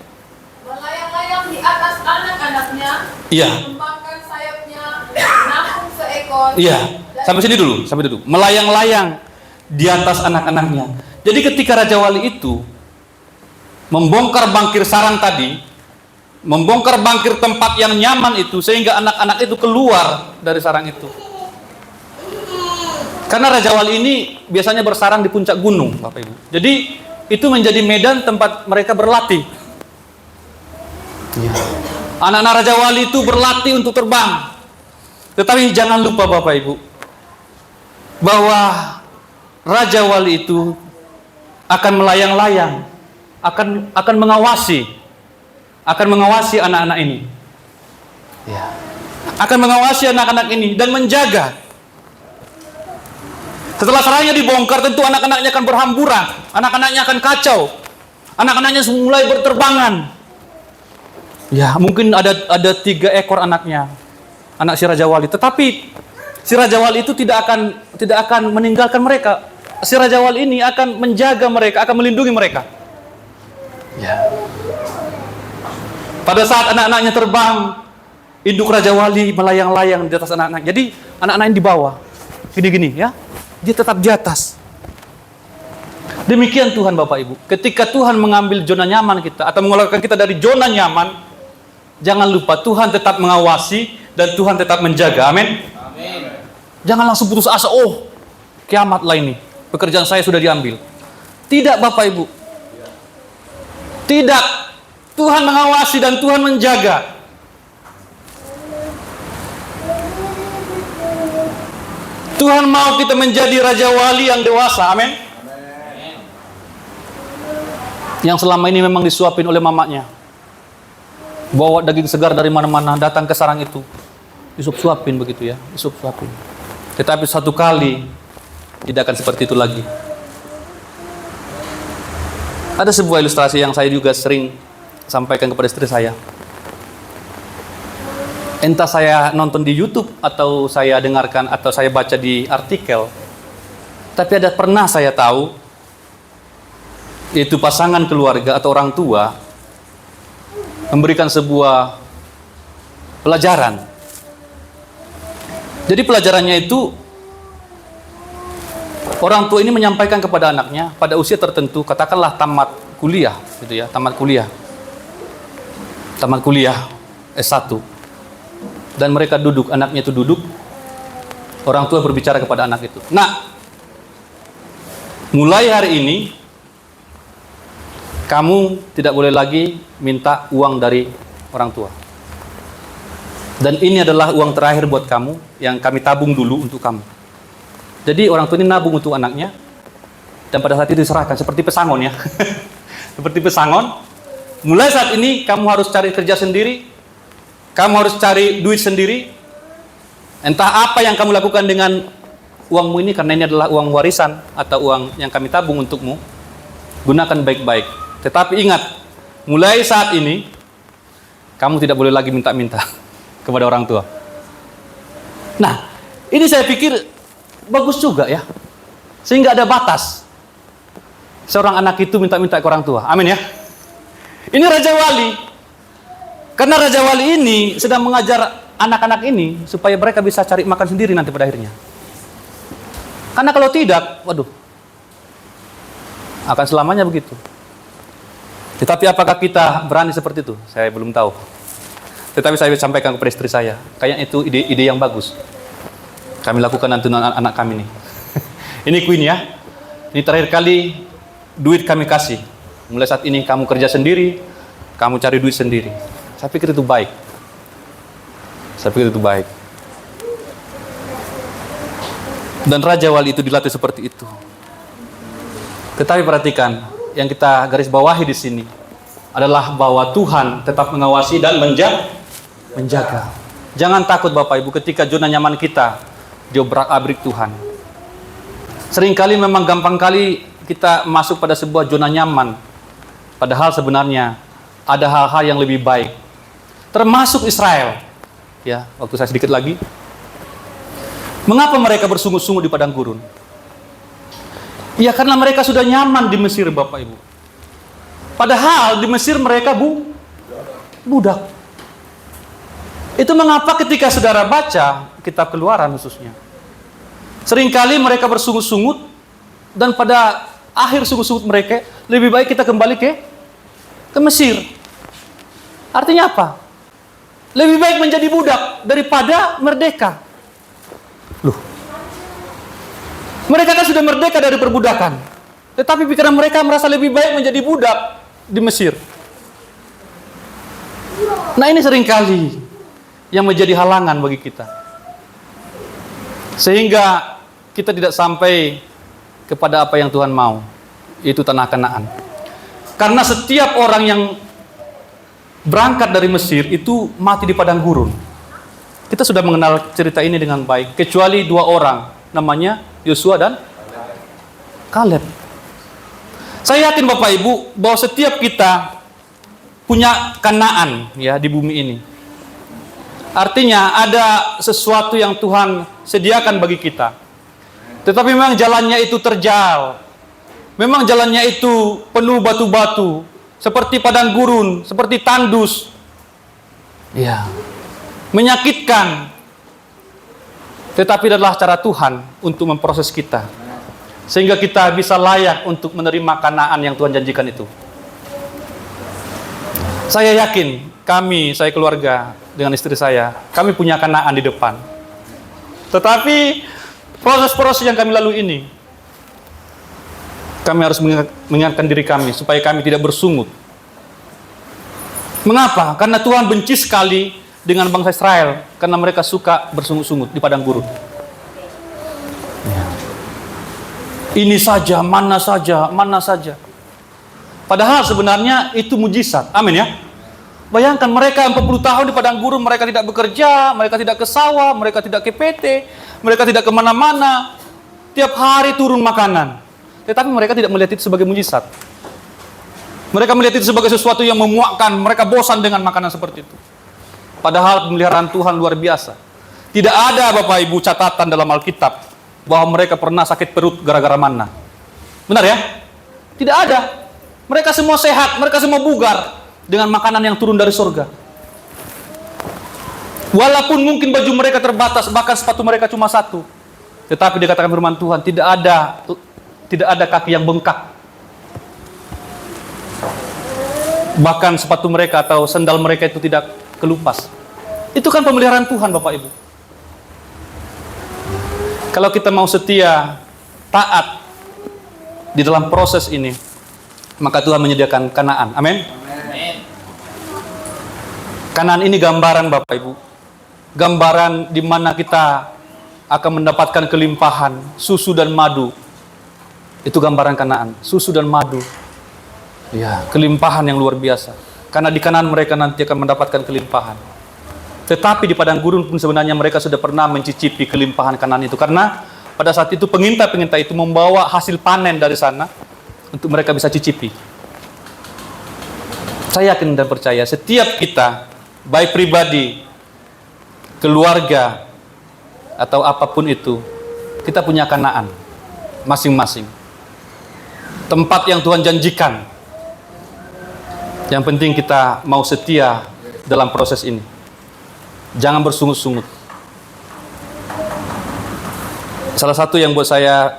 melayang-layang di atas anak-anaknya, iya, mengembangkan sayapnya, menampung seekor. iya. Sampai sini dulu, sampai dulu. Melayang-layang di atas anak-anaknya. Jadi ketika Raja Wali itu membongkar bangkir sarang tadi, membongkar bangkir tempat yang nyaman itu, sehingga anak-anak itu keluar dari sarang itu. Karena Raja Wali ini biasanya bersarang di puncak gunung, Bapak Ibu. Jadi itu menjadi medan tempat mereka berlatih. Anak-anak Raja Wali itu berlatih untuk terbang. Tetapi jangan lupa Bapak Ibu, bahwa Raja Wali itu akan melayang-layang, akan mengawasi anak-anak ini. Ya. Akan mengawasi anak-anak ini dan menjaga. Setelah sarangnya dibongkar, tentu anak-anaknya akan berhamburan, anak-anaknya akan kacau, anak-anaknya mulai berterbangan. Ya, mungkin ada 3 ekor anaknya, anak si Raja Wali. Tetapi si Raja Wali itu tidak akan meninggalkan mereka. Si Raja Wali ini akan menjaga mereka, akan melindungi mereka. Ya. Pada saat anak-anaknya terbang, induk Raja Wali melayang-layang di atas anak-anak. Jadi anak-anak ini di bawah, gini-gini ya. Dia tetap di atas. Demikian Tuhan Bapak Ibu. Ketika Tuhan mengambil zona nyaman kita atau mengeluarkan kita dari zona nyaman, jangan lupa Tuhan tetap mengawasi dan Tuhan tetap menjaga. Amin. Jangan langsung putus asa. Oh, kiamat lah ini. Pekerjaan saya sudah diambil. Tidak Bapak Ibu. Tidak. Tuhan mengawasi dan Tuhan menjaga. Tuhan mau kita menjadi Raja Wali yang dewasa. Amin. Yang selama ini memang disuapin oleh mamanya. Bawa daging segar dari mana-mana, datang ke sarang itu. Disuap-suapin begitu ya. Disuap-suapin. Tetapi satu kali tidak akan seperti itu lagi. Ada sebuah ilustrasi yang saya juga sering sampaikan kepada istri saya. Entah saya nonton di YouTube atau saya dengarkan atau saya baca di artikel, tapi ada pernah saya tahu yaitu pasangan keluarga atau orang tua memberikan sebuah pelajaran. Jadi pelajarannya itu, orang tua ini menyampaikan kepada anaknya pada usia tertentu, katakanlah tamat kuliah gitu ya, tamat kuliah S1. Dan mereka duduk, anaknya itu duduk, orang tua berbicara kepada anak itu. Nah, mulai hari ini kamu tidak boleh lagi minta uang dari orang tua. Dan ini adalah uang terakhir buat kamu yang kami tabung dulu untuk kamu. Jadi orang tua ini nabung untuk anaknya, dan pada saat itu diserahkan seperti pesangon ya. Seperti pesangon. Mulai saat ini kamu harus cari kerja sendiri. Kamu harus cari duit sendiri. Entah apa yang kamu lakukan dengan uangmu ini, karena ini adalah uang warisan atau uang yang kami tabung untukmu. Gunakan baik-baik. Tetapi ingat, mulai saat ini kamu tidak boleh lagi minta-minta kepada orang tua. Nah, ini saya pikir bagus juga ya. Sehingga ada batas. seorang anak itu minta-minta ke orang tua. Amin ya. Ini Raja Wali. Karena Raja Wali ini sedang mengajar anak-anak ini supaya mereka bisa cari makan sendiri nanti pada akhirnya. Karena kalau tidak, waduh, akan selamanya begitu. Tetapi apakah kita berani seperti itu? Saya belum tahu. Tetapi saya sampaikan kepada istri saya, kayaknya itu ide yang bagus. Kami lakukan nanti anak kami nih. Ini Queen ya. Ini terakhir kali duit kami kasih. Mulai saat ini kamu kerja sendiri, kamu cari duit sendiri. Saya pikir itu baik. Saya pikir itu baik. Dan Raja Wali itu dilatih seperti itu. Tetapi perhatikan, yang kita garis bawahi di sini adalah bahwa Tuhan tetap mengawasi dan menjaga. Jangan takut Bapak Ibu ketika zona nyaman kita diobrak-abrik Tuhan. Seringkali memang gampang kali kita masuk pada sebuah zona nyaman. Padahal sebenarnya ada hal-hal yang lebih baik. Termasuk Israel. Ya, waktu saya sedikit lagi. Mengapa mereka bersungut-sungut di padang gurun? Ya karena mereka sudah nyaman di Mesir Bapak Ibu. Padahal di Mesir mereka budak. Itu mengapa ketika saudara baca kitab Keluaran khususnya, seringkali mereka bersungut-sungut dan pada akhir sungut-sungut mereka lebih baik kita kembali ke Mesir. Artinya apa? Lebih baik menjadi budak daripada merdeka. Loh. Mereka kan sudah merdeka dari perbudakan. Tetapi pikiran mereka merasa lebih baik menjadi budak di Mesir. Nah ini seringkali yang menjadi halangan bagi kita. Sehingga kita tidak sampai kepada apa yang Tuhan mau. Itu tanah Kanaan. Karena setiap orang yang berangkat dari Mesir itu mati di padang gurun. Kita sudah mengenal cerita ini dengan baik. Kecuali dua orang. Namanya Yosua dan Kaleb. Saya yakin Bapak Ibu bahwa setiap kita punya Kanaan ya di bumi ini. Artinya ada sesuatu yang Tuhan sediakan bagi kita. Tetapi memang jalannya itu terjal. Memang jalannya itu penuh batu-batu. Seperti padang gurun, seperti tandus. Ya. Menyakitkan. Tetapi adalah cara Tuhan untuk memproses kita. Sehingga kita bisa layak untuk menerima Kanaan yang Tuhan janjikan itu. Saya yakin, saya keluarga dengan istri saya, kami punya Kanaan di depan. Tetapi proses-proses yang kami lalui ini, kami harus mengingatkan diri kami supaya kami tidak bersungut. Mengapa? Karena Tuhan benci sekali dengan bangsa Israel karena mereka suka bersungut-sungut di padang gurun. Ya. Ini saja, mana saja. Padahal sebenarnya itu mujizat. Amin ya. Bayangkan mereka 40 tahun di padang gurun, mereka tidak bekerja, mereka tidak ke sawah, mereka tidak ke PT, mereka tidak kemana-mana. Tiap hari turun makanan. Tetapi mereka tidak melihat itu sebagai mujizat. Mereka melihat itu sebagai sesuatu yang memuakkan. Mereka bosan dengan makanan seperti itu. Padahal pemeliharaan Tuhan luar biasa. Tidak ada Bapak Ibu catatan dalam Alkitab bahwa mereka pernah sakit perut gara-gara manna. Benar ya? Tidak ada. Mereka semua sehat, mereka semua bugar dengan makanan yang turun dari surga. Walaupun mungkin baju mereka terbatas, bahkan sepatu mereka cuma satu. Tetapi dikatakan firman Tuhan, tidak ada kaki yang bengkak. Bahkan sepatu mereka atau sandal mereka itu tidak kelupas. Itu kan pemeliharaan Tuhan Bapak Ibu. Kalau kita mau setia, taat di dalam proses ini, maka Tuhan menyediakan Kanaan. Amin. Kanaan ini gambaran Bapak Ibu. Gambaran di mana kita akan mendapatkan kelimpahan susu dan madu. Itu gambaran Kanaan, susu dan madu. Ya, kelimpahan yang luar biasa. Karena di Kanaan mereka nanti akan mendapatkan kelimpahan. Tetapi di padang gurun pun sebenarnya mereka sudah pernah mencicipi kelimpahan Kanaan itu. Karena pada saat itu pengintai-pengintai itu membawa hasil panen dari sana untuk mereka bisa cicipi. Saya yakin dan percaya setiap kita, baik pribadi, keluarga, atau apapun itu, kita punya Kanaan masing-masing. tempat yang Tuhan janjikan. Yang penting kita mau setia dalam proses ini. Jangan bersungut-sungut. Salah satu yang buat saya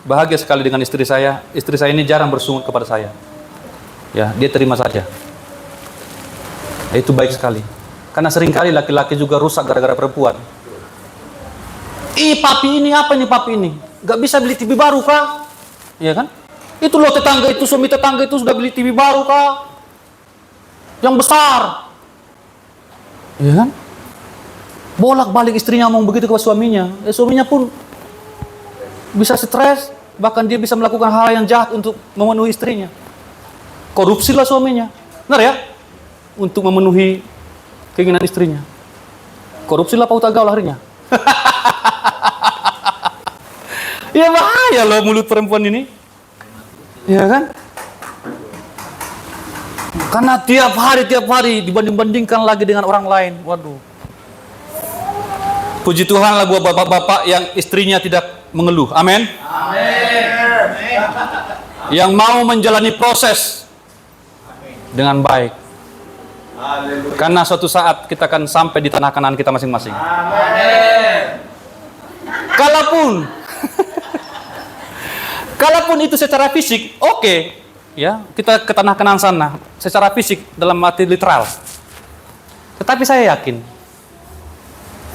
bahagia sekali dengan istri saya ini jarang bersungut kepada saya. Ya, dia terima saja. Itu baik sekali. Karena seringkali laki-laki juga rusak gara-gara perempuan. Papi ini apa nih papi ini? Gak bisa beli TV baru kah? Iya kan? Itu loh tetangga itu, suami tetangga itu sudah beli TV baru kah? Yang besar. Iya kan? Bolak-balik istrinya ngomong begitu kepada suaminya. Suaminya pun bisa stres, bahkan dia bisa melakukan hal yang jahat untuk memenuhi istrinya. Korupsilah suaminya. Benar ya? Untuk memenuhi keinginan istrinya. Korupsilah pauta gaul akhirnya. Ya bahaya loh mulut perempuan ini. Ya kan? Karena tiap hari dibanding-bandingkan lagi dengan orang lain. Waduh. Puji Tuhan lah buat bapak-bapak yang istrinya tidak mengeluh. Amin. Yang mau menjalani proses dengan baik. Karena suatu saat kita akan sampai di tanah Kanaan kita masing-masing. Kalaupun itu secara fisik, oke. Ya, kita ke tanah Kanaan sana secara fisik dalam arti literal. Tetapi saya yakin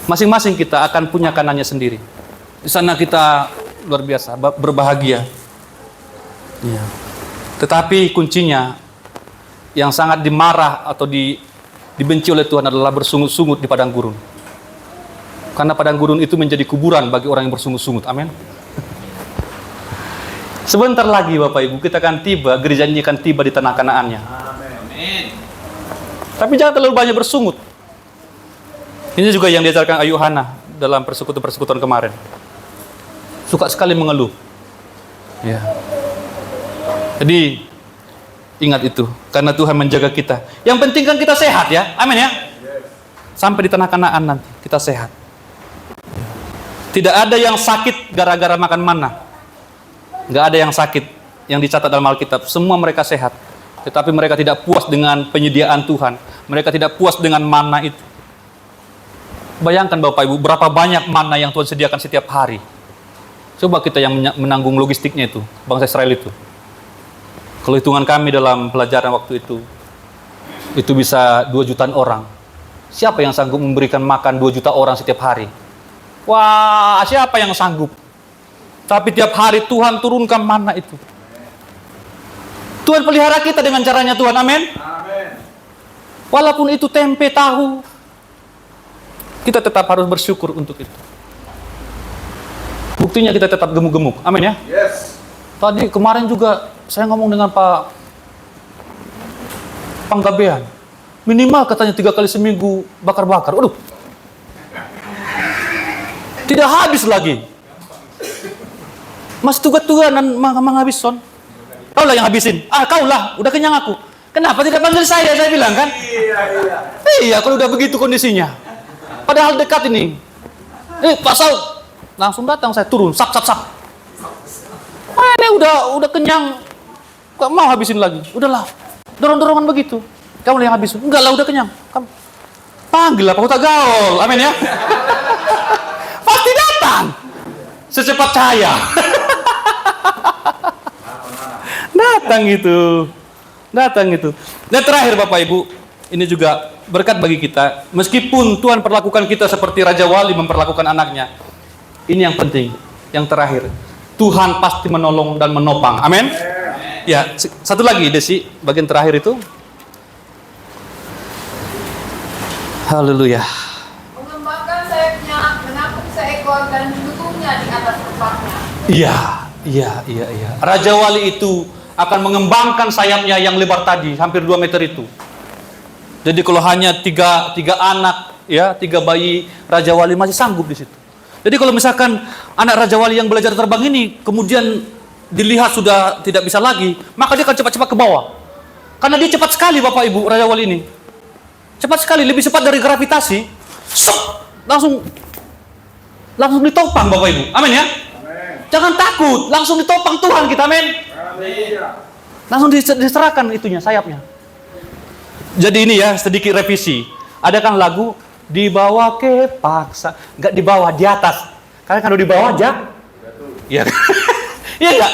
masing-masing kita akan punya Kanaannya sendiri. Di sana kita luar biasa berbahagia. Ya. Tetapi kuncinya yang sangat dimarah atau dibenci oleh Tuhan adalah bersungut-sungut di padang gurun. Karena padang gurun itu menjadi kuburan bagi orang yang bersungut-sungut. Amin. Sebentar lagi Bapak Ibu kita akan tiba, gereja ini akan tiba di tanah Kanaannya. Amin. Tapi jangan terlalu banyak bersungut. Ini juga yang diajarkan Ayuhana dalam persekutuan kemarin. Suka sekali mengeluh. Ya. Jadi ingat itu, karena Tuhan menjaga kita. Yang penting kan kita sehat ya. Amin ya. Sampai di tanah Kanaan nanti kita sehat. Tidak ada yang sakit gara-gara makan mana. Nggak ada yang sakit yang dicatat dalam Alkitab. Semua mereka sehat. Tetapi mereka tidak puas dengan penyediaan Tuhan. Mereka tidak puas dengan mana itu. Bayangkan Bapak Ibu, berapa banyak mana yang Tuhan sediakan setiap hari. Coba kita yang menanggung logistiknya itu, bangsa Israel itu. Kalau hitungan kami dalam pelajaran waktu itu bisa 2 jutaan orang. Siapa yang sanggup memberikan makan 2 juta orang setiap hari? Wah, siapa yang sanggup? Tapi tiap hari Tuhan turunkan mana itu. Tuhan pelihara kita dengan caranya Tuhan, amin. Walaupun itu tempe, tahu, kita tetap harus bersyukur untuk itu. Buktinya kita tetap gemuk-gemuk, amin ya. Yes. Tadi kemarin juga saya ngomong dengan Pak Panggabean. Minimal katanya 3 kali seminggu bakar-bakar. Aduh. Tidak habis lagi. Mas tugas-tugas dan menghabis son. Kau lah yang habisin. Kau lah, udah kenyang aku. Kenapa tidak panggil saya bilang kan? Iya, kalau udah begitu kondisinya. Padahal dekat ini. Pak Saud, langsung datang saya turun, sap. Ini udah kenyang. Gak mau habisin lagi. Udahlah, dorong-dorongan begitu. Kamu yang habisin. Enggak lah, udah kenyang. Kamu panggil lah Pak Huta Gaul. Amin ya. Pasti datang. Secepat cahaya. Datang itu. Dan terakhir Bapak Ibu, ini juga berkat bagi kita. Meskipun Tuhan perlakukan kita seperti Raja Wali memperlakukan anaknya. Ini yang penting, yang terakhir. Tuhan pasti menolong dan menopang. Amin. Ya, satu lagi Desi, bagian terakhir itu. Haleluya. Mengembangkan sayapnya, menampung seekor dan mendukungnya di atas tempatnya. Iya. Raja Wali itu akan mengembangkan sayapnya yang lebar tadi, hampir 2 meter itu. Jadi kalau hanya tiga anak, ya 3 bayi Raja Wali masih sanggup di situ. Jadi kalau misalkan anak Raja Wali yang belajar terbang ini kemudian dilihat sudah tidak bisa lagi, maka dia akan cepat-cepat ke bawah. Karena dia cepat sekali Bapak Ibu, Raja Wali ini. Cepat sekali, lebih cepat dari gravitasi. Langsung ditopang Bapak Ibu. Amin ya. Jangan takut, langsung ditopang Tuhan kita, men. Haleluya. Langsung diserahkan itunya, sayapnya. Jadi ini ya, sedikit revisi. Ada kan lagu dibawa ke paksa, nggak di bawah, di atas. Karena kalau di bawah aja, iya, iya nggak?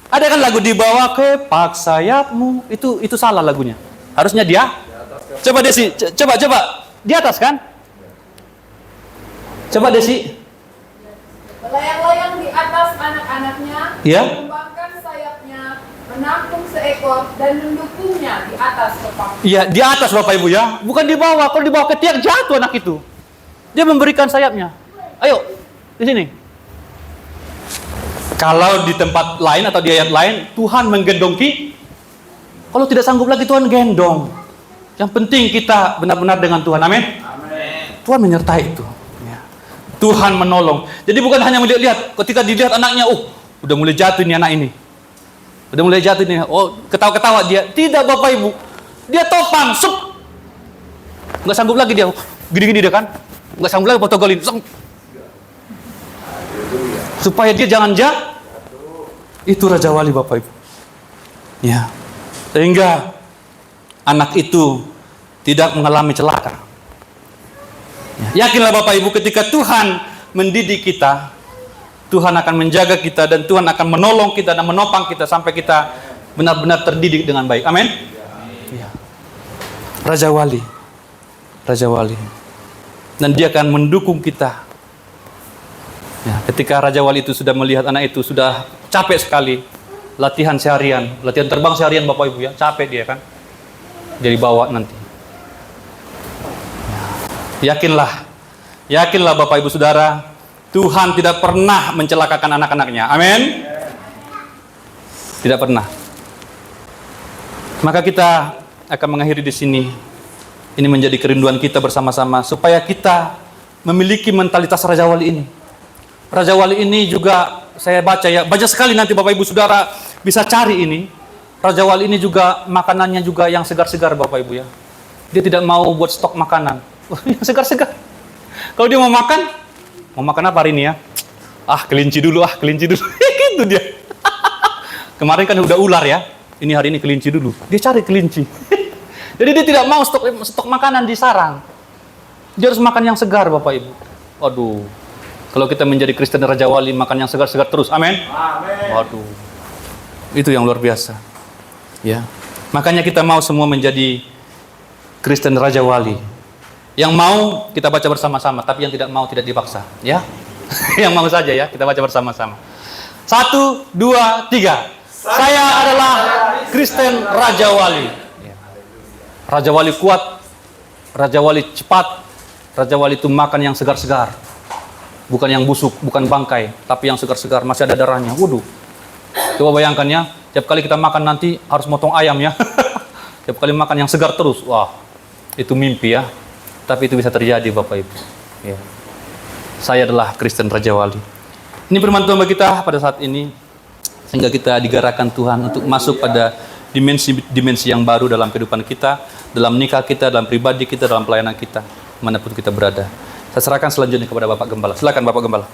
Ada kan lagu dibawa ke pak sayapmu, itu salah lagunya. Harusnya dia. Coba Desi, coba di atas kan? Coba Desi. Melayang-layang di atas anak-anaknya, Ya. mengembangkan sayapnya, menampung seekor dan mendukungnya di atas kepala. Iya, di atas Bapak Ibu ya, bukan di bawah. Kalau di bawah ke tiang jatuh anak itu. Dia memberikan sayapnya. Ayo, di sini. Kalau di tempat lain atau di ayat lain, Tuhan menggendong kalau tidak sanggup lagi Tuhan gendong. Yang penting kita benar-benar dengan Tuhan. Amin. Tuhan menyertai itu. Ya. Tuhan menolong. Jadi bukan hanya melihat, ketika dilihat anaknya, udah mulai jatuh ini anak ini. Udah mulai jatuh ini. Oh, ketawa-ketawa dia. Tidak Bapak Ibu. Dia topang, sup. Nggak sanggup lagi dia. Gini-gini dia kan. Nggak sanggup lagi potogolin. Supaya dia jangan jatuh. Itu Raja Wali Bapak Ibu. Ya. Sehingga anak itu tidak mengalami celaka. Ya. Yakinlah Bapak Ibu, ketika Tuhan mendidik kita, Tuhan akan menjaga kita dan Tuhan akan menolong kita dan menopang kita sampai kita benar-benar terdidik dengan baik. Amin. Ya. Raja Wali. Raja Wali. Dan dia akan mendukung kita. Ya, ketika Raja Wali itu sudah melihat anak itu sudah capek sekali, latihan seharian, latihan terbang seharian Bapak Ibu ya, capek dia kan, dia dibawa nanti. Ya, yakinlah Bapak Ibu Saudara, Tuhan tidak pernah mencelakakan anak-anaknya. Amin. Tidak pernah. Maka kita akan mengakhiri di sini. Ini menjadi kerinduan kita bersama-sama supaya kita memiliki mentalitas Raja Wali ini. Raja Wali ini juga saya baca ya, banyak sekali nanti Bapak Ibu Saudara bisa cari ini. Raja Wali ini juga makanannya juga yang segar-segar Bapak Ibu ya. Dia tidak mau buat stok makanan. Yang segar-segar. Kalau dia mau makan apa hari ini ya? Kelinci dulu. Gitu dia. Kemarin kan udah ular ya. Ini hari ini kelinci dulu. Dia cari kelinci. Jadi dia tidak mau stok makanan di sarang. Dia harus makan yang segar Bapak Ibu. Waduh. Kalau kita menjadi Kristen Raja Wali, makan yang segar-segar terus. Amin. Amin. Waduh. Itu yang luar biasa. Ya. Makanya kita mau semua menjadi Kristen Raja Wali. Yang mau kita baca bersama-sama, tapi yang tidak mau tidak dipaksa, ya. Yang mau saja ya, kita baca bersama-sama. 1, 2, 3. Saya adalah Kristen Raja Wali. Raja Wali kuat, Raja Wali cepat, Raja Wali itu makan yang segar-segar. Bukan yang busuk, bukan bangkai, tapi yang segar-segar, masih ada darahnya. Waduh. Coba bayangkan ya, tiap kali kita makan nanti harus motong ayam ya. Tiap kali makan yang segar terus. Wah, itu mimpi ya. Tapi itu bisa terjadi Bapak Ibu. Ya. Saya adalah Kristen Raja Wali. Ini firman Tuhan bagi kita pada saat ini. Sehingga kita digerakkan Tuhan untuk masuk pada dimensi yang baru dalam kehidupan kita, dalam nikah kita, dalam pribadi kita, dalam pelayanan kita, manapun kita berada. Saya serahkan selanjutnya kepada Bapak Gembala. Silakan Bapak Gembala.